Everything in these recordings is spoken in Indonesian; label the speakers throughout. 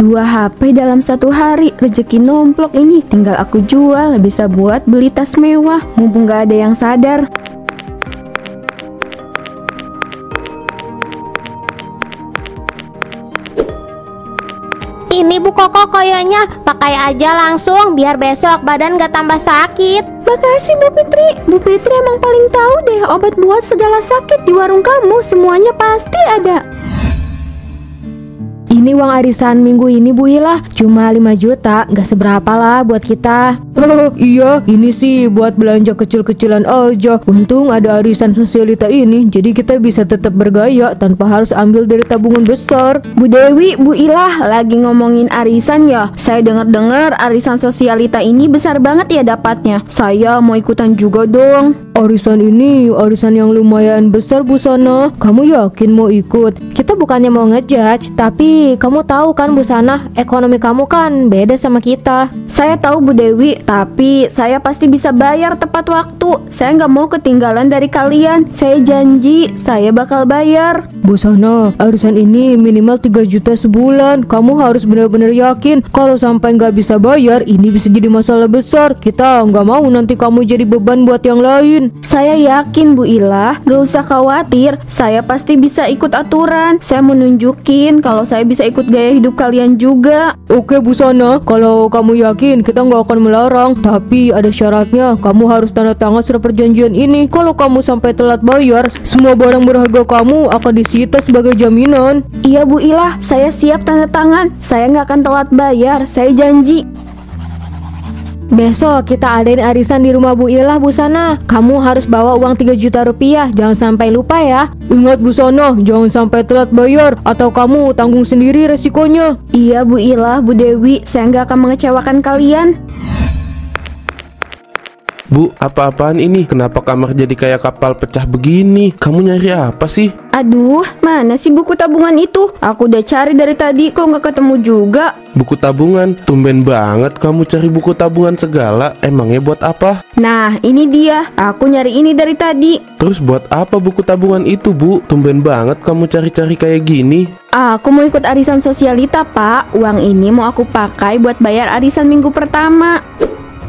Speaker 1: 2 HP dalam 1 hari, rezeki nomplok ini. Tinggal aku jual, bisa buat beli tas mewah. Mumpung gak ada yang sadar.
Speaker 2: Ini Bu Koko koyonya, pakai aja langsung biar besok badan gak tambah sakit.
Speaker 1: Makasih Bu Fitri. Bu Fitri emang paling tahu deh obat buat segala sakit. Di warung kamu semuanya pasti ada.
Speaker 3: Ini uang arisan minggu ini Bu Ilah, cuma 5 juta, gak seberapa lah buat kita. Iya, ini sih buat belanja kecil-kecilan aja. Untung ada arisan sosialita ini, jadi kita bisa tetap bergaya tanpa harus ambil dari tabungan besar.
Speaker 1: Bu Dewi, Bu Ilah, lagi ngomongin arisan ya. Saya dengar-dengar arisan sosialita ini besar banget ya dapatnya. Saya mau ikutan juga dong.
Speaker 3: Arisan ini arisan yang lumayan besar Bu Sana. Kamu yakin mau ikut? Kita bukannya mau ngejudge, tapi kamu tahu kan Bu Sana, ekonomi kamu kan beda sama kita.
Speaker 1: Saya tahu Bu Dewi, tapi saya pasti bisa bayar tepat waktu. Saya nggak mau ketinggalan dari kalian. Saya janji, saya bakal bayar.
Speaker 3: Bu Sana, arisan ini minimal 3 juta sebulan. Kamu harus benar-benar yakin. Kalau sampai nggak bisa bayar, ini bisa jadi masalah besar. Kita nggak mau nanti kamu jadi beban buat yang lain.
Speaker 1: Saya yakin Bu Ilah, gak usah khawatir. Saya pasti bisa ikut aturan. Saya mau nunjukin kalau saya bisa ikut gaya hidup kalian juga.
Speaker 3: Oke Bu Sana, kalau kamu yakin kita nggak akan melarang. Tapi ada syaratnya, kamu harus tanda tangan surat perjanjian ini. Kalau kamu sampai telat bayar, semua barang berharga kamu akan disita sebagai jaminan.
Speaker 1: Iya Bu Ilah, saya siap tanda tangan. Saya nggak akan telat bayar, saya janji.
Speaker 3: Besok kita adain arisan di rumah Bu Ilah Bu Sana. Kamu harus bawa uang 3 juta rupiah, jangan sampai lupa ya. Ingat Bu Sana, jangan sampai telat bayar atau kamu tanggung sendiri resikonya.
Speaker 1: Iya Bu Ilah, Bu Dewi, saya nggak akan mengecewakan kalian.
Speaker 4: Bu, apa-apaan ini? Kenapa kamar jadi kayak kapal pecah begini? Kamu nyari apa sih?
Speaker 1: Aduh, mana sih buku tabungan itu? Aku udah cari dari tadi, kok nggak ketemu juga.
Speaker 4: Buku tabungan? Tumben banget kamu cari buku tabungan segala. Emangnya buat apa?
Speaker 1: Nah, ini dia. Aku nyari ini dari tadi.
Speaker 4: Terus buat apa buku tabungan itu, Bu? Tumben banget kamu cari-cari kayak gini.
Speaker 1: Aku mau ikut arisan sosialita, Pak. Uang ini mau aku pakai buat bayar arisan minggu pertama.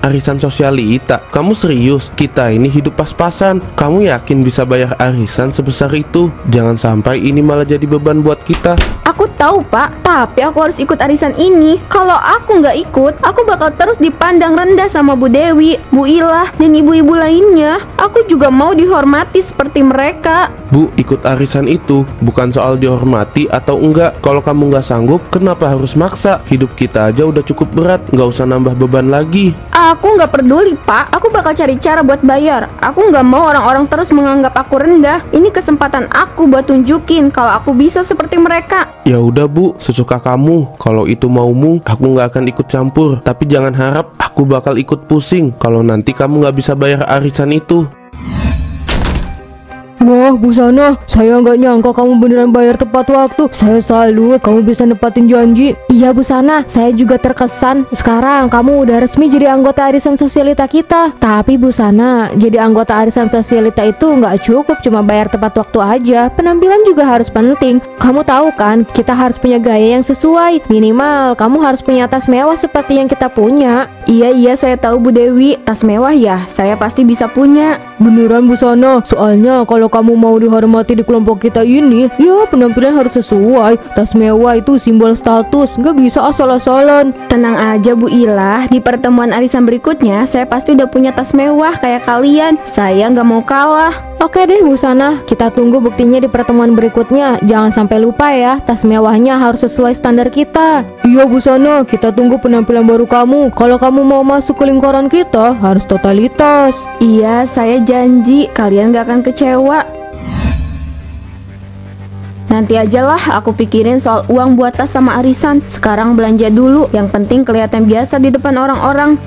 Speaker 4: Arisan sosialita? Kamu serius? Kita ini hidup pas-pasan. Kamu yakin bisa bayar arisan sebesar itu? Jangan sampai ini malah jadi beban buat kita.
Speaker 1: Aku tahu Pak, tapi aku harus ikut arisan ini. Kalau aku nggak ikut, aku bakal terus dipandang rendah sama Bu Dewi, Bu Ilah, dan ibu-ibu lainnya. Aku juga mau dihormati seperti mereka.
Speaker 4: Bu, ikut arisan itu bukan soal dihormati atau enggak. Kalau kamu nggak sanggup, kenapa harus maksa? Hidup kita aja udah cukup berat, nggak usah nambah beban lagi.
Speaker 1: Aku nggak peduli Pak, aku bakal cari cara buat bayar. Aku nggak mau orang-orang terus menganggap aku rendah. Ini kesempatan aku buat tunjukin kalau aku bisa seperti mereka.
Speaker 4: Ya udah Bu, sesuka kamu. Kalau itu maumu, aku nggak akan ikut campur. Tapi jangan harap aku bakal ikut pusing kalau nanti kamu nggak bisa bayar arisan itu.
Speaker 3: Wah Bu Sana, saya nggak nyangka kamu beneran bayar tepat waktu. Saya salut, kamu bisa nepatin janji.
Speaker 2: Iya Bu Sana, saya juga terkesan. Sekarang kamu udah resmi jadi anggota arisan sosialita kita. Tapi Bu Sana, jadi anggota arisan sosialita itu nggak cukup cuma bayar tepat waktu aja. Penampilan juga harus penting. Kamu tahu kan, kita harus punya gaya yang sesuai. Minimal kamu harus punya tas mewah seperti yang kita punya.
Speaker 1: Iya, saya tahu Bu Dewi. Tas mewah ya, saya pasti bisa punya.
Speaker 3: Beneran Bu Sana, soalnya kalau kamu mau dihormati di kelompok kita ini, ya penampilan harus sesuai. Tas mewah itu simbol status, nggak bisa asal-asalan.
Speaker 1: Tenang aja Bu Ilah, di pertemuan arisan berikutnya saya pasti udah punya tas mewah kayak kalian. Saya nggak mau kalah.
Speaker 2: Oke deh Bu Sana, kita tunggu buktinya di pertemuan berikutnya. Jangan sampai lupa ya, tas mewahnya harus sesuai standar kita.
Speaker 3: Iya Bu Sana, kita tunggu penampilan baru kamu. Kalau kamu mau masuk ke lingkaran kita, harus totalitas.
Speaker 1: Iya, saya janji kalian gak akan kecewa. Nanti ajalah aku pikirin soal uang buat tas sama arisan. Sekarang belanja dulu, yang penting kelihatan biasa di depan orang-orang.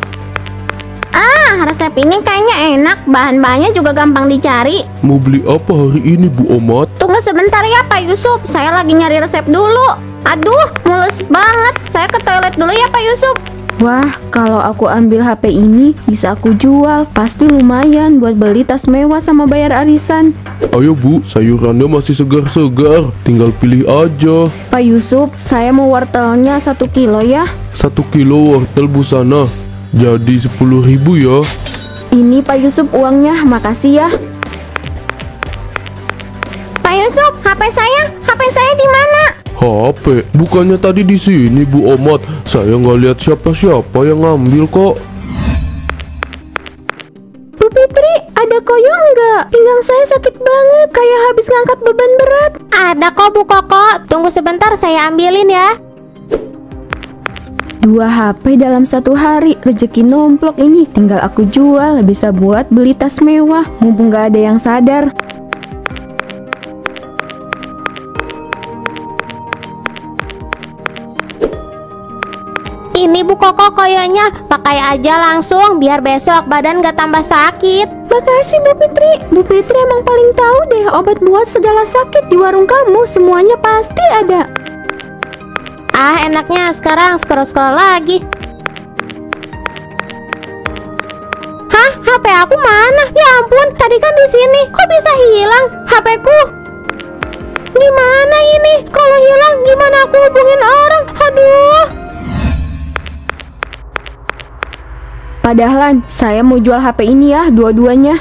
Speaker 2: Resep ini kayaknya enak, bahan-bahannya juga gampang dicari.
Speaker 4: Mau beli apa hari ini Bu Omat?
Speaker 2: Tunggu sebentar ya Pak Yusuf, saya lagi nyari resep dulu. Aduh, mulus banget. Saya ke toilet dulu ya Pak Yusuf.
Speaker 1: Wah, kalau aku ambil HP ini bisa aku jual. Pasti lumayan buat beli tas mewah sama bayar arisan.
Speaker 4: Ayo Bu, sayurannya masih segar-segar. Tinggal pilih aja.
Speaker 1: Pak Yusuf, saya mau wortelnya 1 kilo ya.
Speaker 4: 1 kilo wortel busana. Jadi 10.000 ya.
Speaker 1: Ini Pak Yusuf uangnya, makasih ya.
Speaker 2: Pak Yusuf, HP saya di mana?
Speaker 4: HP? Bukannya tadi di sini Bu Omat. Saya nggak lihat siapa-siapa yang ngambil kok.
Speaker 1: Bu Fitri, ada koyo nggak? Pinggang saya sakit banget, kayak habis ngangkat beban berat.
Speaker 2: Ada kok Bu Koko. Tunggu sebentar, saya ambilin ya.
Speaker 1: 2 HP dalam 1 hari, rezeki nomplok ini. Tinggal aku jual, bisa buat beli tas mewah. Mumpung nggak ada yang sadar.
Speaker 2: Ini Bu Koko koyonya, pakai aja langsung biar besok badan gak tambah sakit.
Speaker 1: Makasih Bu Fitri. Bu Fitri emang paling tahu deh obat buat segala sakit di warung kamu. Semuanya pasti ada.
Speaker 2: Ah, enaknya sekarang scroll-scroll lagi. Hah, HP aku mana? Ya ampun, tadi kan di sini. Kok bisa hilang HP-ku? Gimana ini? Kalau hilang gimana aku hubungin orang? Aduh.
Speaker 1: Padahal saya mau jual HP ini ya, dua-duanya.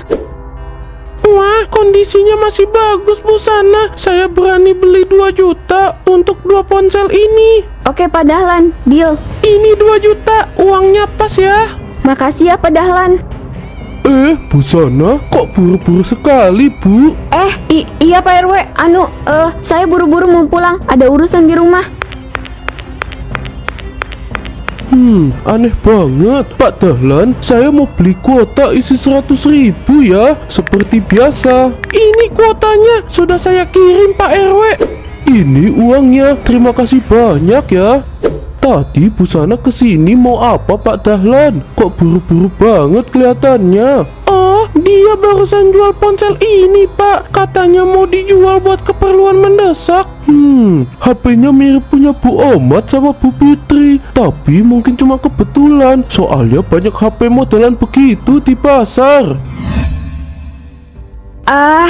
Speaker 4: Wah, kondisinya masih bagus Bu Sana. Saya berani beli 2 juta untuk 2 ponsel ini.
Speaker 1: Oke Pak Dahlan, deal.
Speaker 4: Ini 2 juta, uangnya pas ya.
Speaker 1: Makasih ya Pak Dahlan.
Speaker 4: Bu Sana, kok buru-buru sekali Bu?
Speaker 1: Iya Pak RW. Saya buru-buru mau pulang, ada urusan di rumah.
Speaker 4: Aneh banget Pak Dahlan. Saya mau beli kuota isi 100.000 ya, seperti biasa. Ini kuotanya sudah saya kirim Pak RW. Ini uangnya, terima kasih banyak ya. Tadi Bu Sana kesini mau apa Pak Dahlan? Kok buru-buru banget kelihatannya? Oh, dia barusan jual ponsel ini Pak. Katanya mau dijual buat keperluan mendesak. HP-nya mirip punya Bu Omat sama Bu Fitri. Tapi mungkin cuma kebetulan. Soalnya banyak HP modelan begitu di pasar.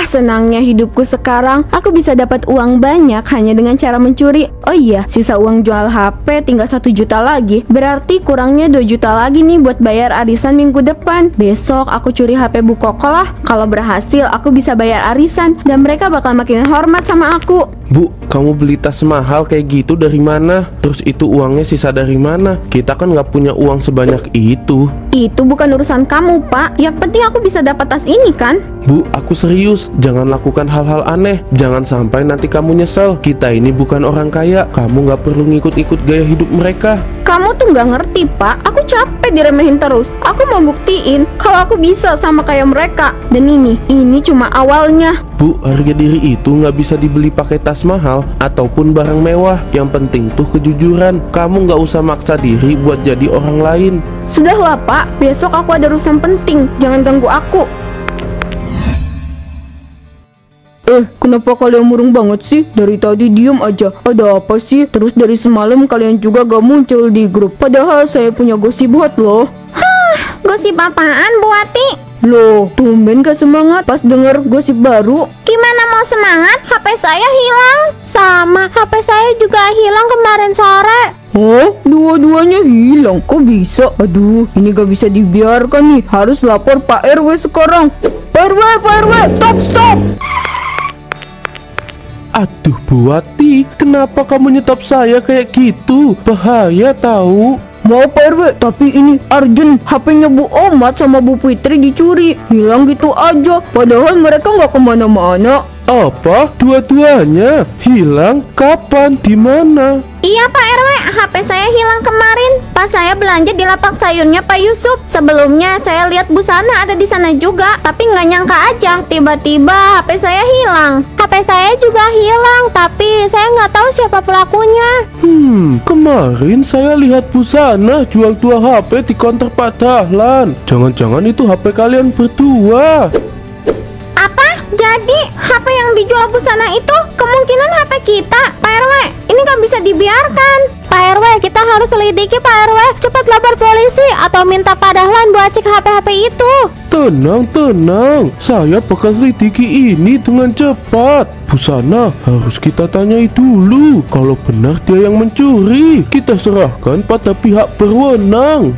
Speaker 1: Senangnya hidupku sekarang. Aku bisa dapat uang banyak hanya dengan cara mencuri. Oh iya, sisa uang jual HP tinggal 1 juta lagi. Berarti kurangnya 2 juta lagi nih buat bayar arisan minggu depan. Besok aku curi HP Bu Koko lah. Kalau berhasil aku bisa bayar arisan dan mereka bakal makin hormat sama aku.
Speaker 4: Bu, kamu beli tas mahal kayak gitu dari mana? Terus itu uangnya sisa dari mana? Kita kan nggak punya uang sebanyak itu.
Speaker 1: Itu bukan urusan kamu Pak. Yang penting aku bisa dapat tas ini kan.
Speaker 4: Bu, aku serius. Jangan lakukan hal-hal aneh. Jangan sampai nanti kamu nyesel. Kita ini bukan orang kaya. Kamu nggak perlu ngikut-ikut gaya hidup mereka.
Speaker 1: Kamu tuh nggak ngerti Pak. Aku capek diremehin terus. Aku mau buktiin kalau aku bisa sama kayak mereka. Dan ini cuma awalnya.
Speaker 4: Bu, harga diri itu nggak bisa dibeli pakai tas mahal ataupun barang mewah. Yang penting tuh kejujuran. Kamu nggak usah maksa diri buat jadi orang lain.
Speaker 1: Sudahlah Pak, besok aku ada urusan penting. Jangan ganggu aku. Kenapa kalian murung banget sih? Dari tadi diem aja. Ada apa sih? Terus dari semalam kalian juga gak muncul di grup. Padahal saya punya gosip hot loh.
Speaker 2: Gosip apaan Bu Ati?
Speaker 1: Loh, tumben gak semangat pas denger gosip baru.
Speaker 2: Gimana mau semangat? HP saya hilang. Sama, HP saya juga hilang kemarin sore.
Speaker 1: Oh, dua-duanya hilang. Kok bisa? Aduh, ini gak bisa dibiarkan nih. Harus lapor Pak RW sekarang. Pak RW, stop.
Speaker 4: Aduh Bu Wati, kenapa kamu nyetop saya kayak gitu? Bahaya tahu.
Speaker 1: Mau Pak RW, tapi ini urgent. HP-nya Bu Omat sama Bu Fitri dicuri. Hilang gitu aja. Padahal mereka nggak kemana-mana.
Speaker 4: Apa? Dua-duanya hilang? Kapan? Di mana?
Speaker 2: Iya Pak RW, HP saya hilang kemarin pas saya belanja di lapak sayurnya Pak Yusuf. Sebelumnya saya lihat Bu Sana ada di sana juga, tapi nggak nyangka aja tiba-tiba HP saya hilang. HP saya juga hilang, tapi saya nggak tahu siapa pelakunya.
Speaker 4: Kemarin saya lihat Bu Sana jual 2 HP di counter Pak Dahlan. Jangan-jangan itu HP kalian berdua.
Speaker 2: Apa? Jadi HP yang dijual Bu Sana itu kemungkinan HP kita, Pak RW. Ini nggak bisa dibiarkan. Pak RW, kita harus selidiki Pak RW. Cepat lapor polisi atau minta Pak Dahlan buat cek HP-HP itu.
Speaker 4: Tenang, saya bakal selidiki ini dengan cepat. Busana, harus kita tanyai dulu. Kalau benar dia yang mencuri, kita serahkan pada pihak berwenang.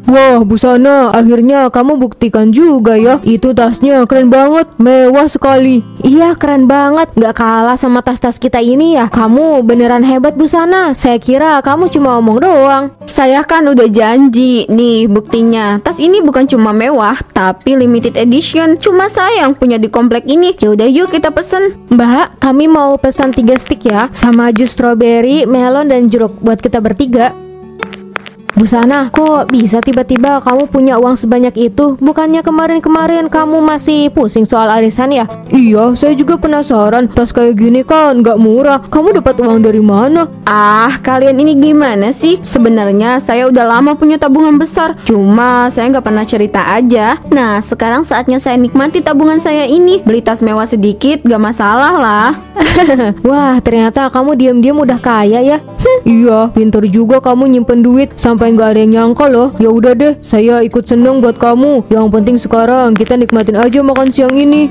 Speaker 3: Wah, Busana, akhirnya kamu buktikan juga ya. Itu tasnya keren banget, mewah sekali.
Speaker 2: Iya, keren banget. Gak kalah sama tas-tas kita ini ya. Kamu beneran hebat, Busana. Saya kira kamu cuma omong doang.
Speaker 1: Saya kan udah janji. Nih buktinya. Tas ini bukan cuma mewah, tapi limited edition. Cuma saya yang punya di komplek ini. Yaudah yuk kita pesen.
Speaker 2: Mbak, kami mau pesan 3 stick ya, sama jus strawberry, melon, dan jeruk buat kita bertiga. Busana, kok bisa tiba-tiba kamu punya uang sebanyak itu? Bukannya kemarin-kemarin kamu masih pusing soal arisan ya?
Speaker 3: Iya, saya juga penasaran. Tas kayak gini kan nggak murah. Kamu dapat uang dari mana?
Speaker 1: Ah, kalian ini gimana sih? Sebenarnya saya udah lama punya tabungan besar. Cuma saya nggak pernah cerita aja. Nah, sekarang saatnya saya nikmati tabungan saya ini. Beli tas mewah sedikit gak masalah lah.
Speaker 2: Wah, ternyata kamu diam-diam udah kaya ya.
Speaker 3: Iya, pintar juga kamu nyimpen duit sampai nggak ada yang nyangka loh. Ya udah deh, saya ikut seneng buat kamu. Yang penting sekarang kita nikmatin aja makan siang ini.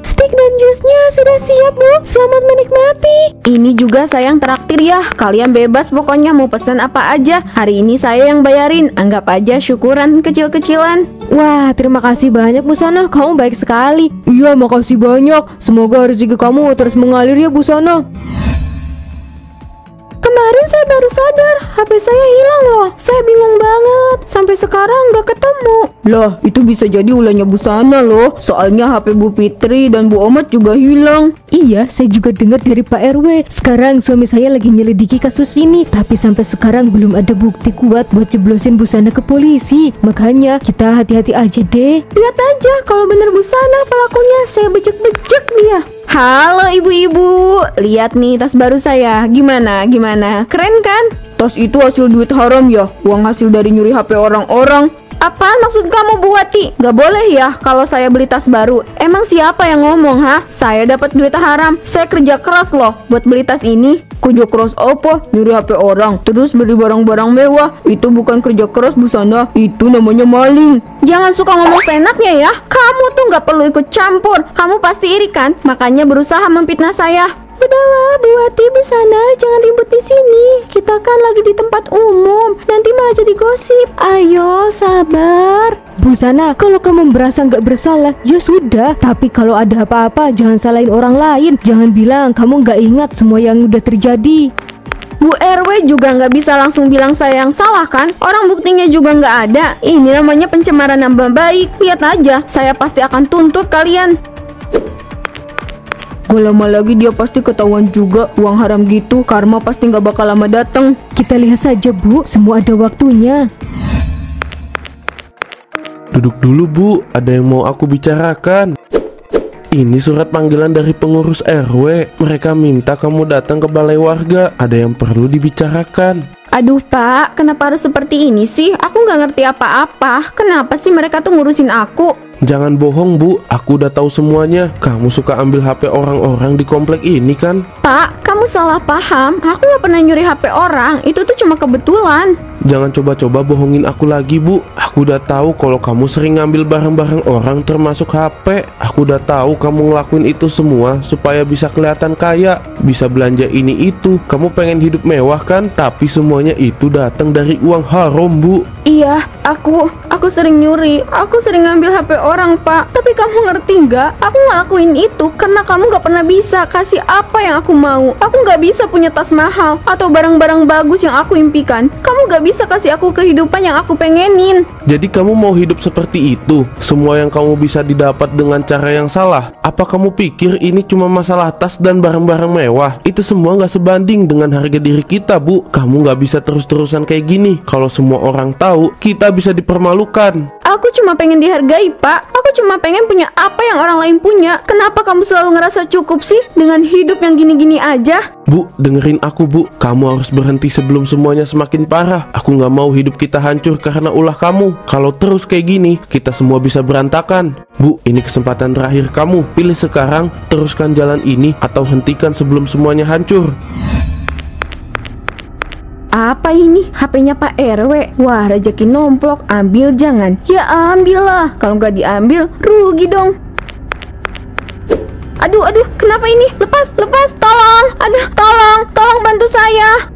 Speaker 2: Steak dan jusnya sudah siap, Bu. Selamat menikmati.
Speaker 1: Ini juga saya yang traktir ya. Kalian bebas pokoknya mau pesan apa aja. Hari ini saya yang bayarin. Anggap aja syukuran kecil-kecilan.
Speaker 2: Wah, terima kasih banyak, Busana. Kamu baik sekali.
Speaker 3: Iya, makasih banyak. Semoga rezeki kamu terus mengalir ya, Busana.
Speaker 1: Kemarin saya baru sadar HP saya hilang loh. Saya bingung banget. Sampai sekarang nggak ketemu.
Speaker 3: Lah, itu bisa jadi ulahnya Busana loh. Soalnya HP Bu Fitri dan Bu Omat juga hilang.
Speaker 2: Iya, saya juga dengar dari Pak RW. Sekarang suami saya lagi nyelidiki kasus ini, tapi sampai sekarang belum ada bukti kuat buat jeblosin Busana ke polisi. Makanya kita hati-hati aja deh.
Speaker 1: Lihat aja kalau bener Busana pelakunya. Saya bejek-bejek dia. Halo ibu-ibu, lihat nih tas baru saya. Gimana? Keren kan?
Speaker 3: Tas itu hasil duit haram ya? Uang hasil dari nyuri HP orang-orang.
Speaker 1: Apaan maksud kamu Bu Wati? Gak boleh ya kalau saya beli tas baru. Emang siapa yang ngomong ha? Saya dapat duit haram. Saya kerja keras loh buat beli tas ini.
Speaker 3: Kerja keras apa? Nyuri HP orang, terus beli barang-barang mewah. Itu bukan kerja keras Busana, itu namanya maling.
Speaker 1: Jangan suka ngomong seenaknya ya. Kamu tuh gak perlu ikut campur. Kamu pasti iri kan? Makanya berusaha memfitnah saya. Udahlah Bu Wati, Busana, jangan ribut di sini. Kita kan lagi di tempat umum. Nanti malah jadi gosip. Ayo sabar.
Speaker 2: Busana, kalau kamu merasa nggak bersalah, ya sudah. Tapi kalau ada apa-apa, jangan salahin orang lain. Jangan bilang kamu nggak ingat semua yang udah terjadi.
Speaker 1: Bu RW juga nggak bisa langsung bilang saya yang salah kan? Orang buktinya juga nggak ada. Ini namanya pencemaran nama baik. Lihat aja, saya pasti akan tuntut kalian.
Speaker 3: Gak lama lagi dia pasti ketahuan juga. Uang haram gitu, karma pasti gak bakal lama datang.
Speaker 2: Kita lihat saja Bu, semua ada waktunya.
Speaker 4: Duduk dulu Bu, ada yang mau aku bicarakan. Ini surat panggilan dari pengurus RW. Mereka minta kamu datang ke balai warga. Ada yang perlu dibicarakan.
Speaker 1: Aduh Pak, kenapa harus seperti ini sih? Aku nggak ngerti apa-apa. Kenapa sih mereka tuh ngurusin aku?
Speaker 4: Jangan bohong Bu, aku udah tahu semuanya. Kamu suka ambil HP orang-orang di komplek ini kan?
Speaker 1: Pak, kamu salah paham. Aku nggak pernah nyuri HP orang. Itu tuh cuma kebetulan.
Speaker 4: Jangan coba-coba bohongin aku lagi Bu. Aku udah tahu kalau kamu sering ngambil barang-barang orang termasuk HP. Aku udah tahu kamu ngelakuin itu semua supaya bisa kelihatan kaya, bisa belanja ini itu. Kamu pengen hidup mewah kan? Tapi semuanya itu datang dari uang haram Bu.
Speaker 1: Iya, aku sering nyuri. Aku sering ngambil HP orang Pak. Tapi kamu ngerti nggak? Aku ngelakuin itu karena kamu nggak pernah bisa kasih apa yang aku mau. Aku nggak bisa punya tas mahal atau barang-barang bagus yang aku impikan. Kamu nggak bisa kasih aku kehidupan yang aku pengenin.
Speaker 4: Jadi kamu mau hidup seperti itu? Semua yang kamu bisa didapat dengan cara yang salah? Apa kamu pikir ini cuma masalah tas dan barang-barang mewah? Itu semua nggak sebanding dengan harga diri kita Bu. Kamu nggak bisa terus-terusan kayak gini. Kalau semua orang tahu, kita bisa dipermalukan rasakan?
Speaker 1: Aku cuma pengen dihargai, Pak. Aku cuma pengen punya apa yang orang lain punya. Kenapa kamu selalu ngerasa cukup sih dengan hidup yang gini-gini aja?
Speaker 4: Bu, dengerin aku, Bu. Kamu harus berhenti sebelum semuanya semakin parah. Aku nggak mau hidup kita hancur karena ulah kamu. Kalau terus kayak gini, kita semua bisa berantakan. Bu, ini kesempatan terakhir kamu. Pilih sekarang, teruskan jalan ini atau hentikan sebelum semuanya hancur.
Speaker 1: Apa ini? HP-nya Pak RW. Wah, rezeki nomplok. Ambil jangan. Ya ambillah. Kalau nggak diambil, rugi dong. Aduh, kenapa ini? Lepas, tolong. Aduh, tolong bantu saya.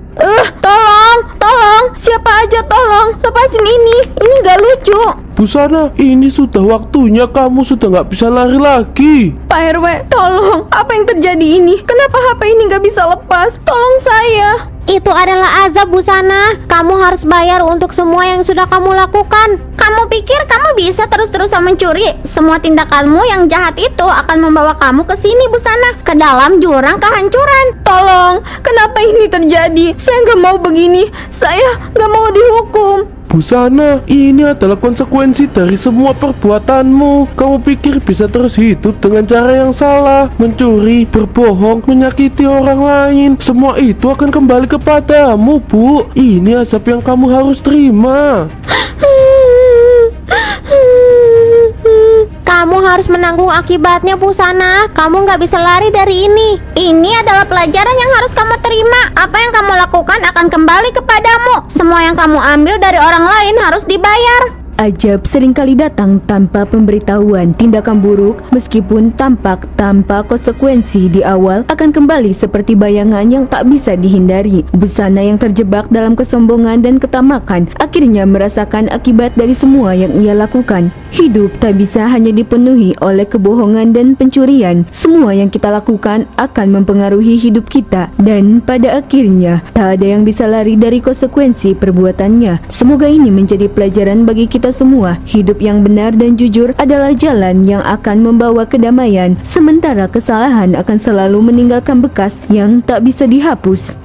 Speaker 1: Tolong. Siapa aja tolong. Lepasin ini nggak lucu.
Speaker 4: Busana, ini sudah waktunya kamu sudah nggak bisa lari lagi.
Speaker 1: Pak RW, tolong. Apa yang terjadi ini? Kenapa HP ini nggak bisa lepas? Tolong saya.
Speaker 2: Itu adalah azab, Busana. Kamu harus bayar untuk semua yang sudah kamu lakukan.
Speaker 5: Kamu pikir kamu bisa terus-terusan mencuri? Semua tindakanmu yang jahat itu akan membawa kamu ke sini, Busana, ke dalam jurang kehancuran.
Speaker 1: Tolong, kenapa ini terjadi? Saya nggak mau begini. Saya nggak mau dihukum.
Speaker 4: Busana, ini adalah konsekuensi dari semua perbuatanmu. Kamu pikir bisa terus hidup dengan cara yang salah, mencuri, berbohong, menyakiti orang lain. Semua itu akan kembali kepadamu, Bu. Ini azab yang kamu harus terima.
Speaker 2: Kamu harus menanggung akibatnya, Busana. Kamu nggak bisa lari dari ini.
Speaker 5: Ini adalah pelajaran yang harus kamu terima. Apa yang kamu lakukan akan kembali kepadamu. Semua yang kamu ambil dari orang lain harus dibayar.
Speaker 1: Ajab seringkali datang tanpa pemberitahuan. Tindakan buruk meskipun tampak tanpa konsekuensi di awal akan kembali seperti bayangan yang tak bisa dihindari. Busana yang terjebak dalam kesombongan dan ketamakan akhirnya merasakan akibat dari semua yang ia lakukan. Hidup tak bisa hanya dipenuhi oleh kebohongan dan pencurian. Semua yang kita lakukan akan mempengaruhi hidup kita, dan pada akhirnya tak ada yang bisa lari dari konsekuensi perbuatannya. Semoga ini menjadi pelajaran bagi kita semua. Hidup yang benar dan jujur adalah jalan yang akan membawa kedamaian, sementara kesalahan akan selalu meninggalkan bekas yang tak bisa dihapus.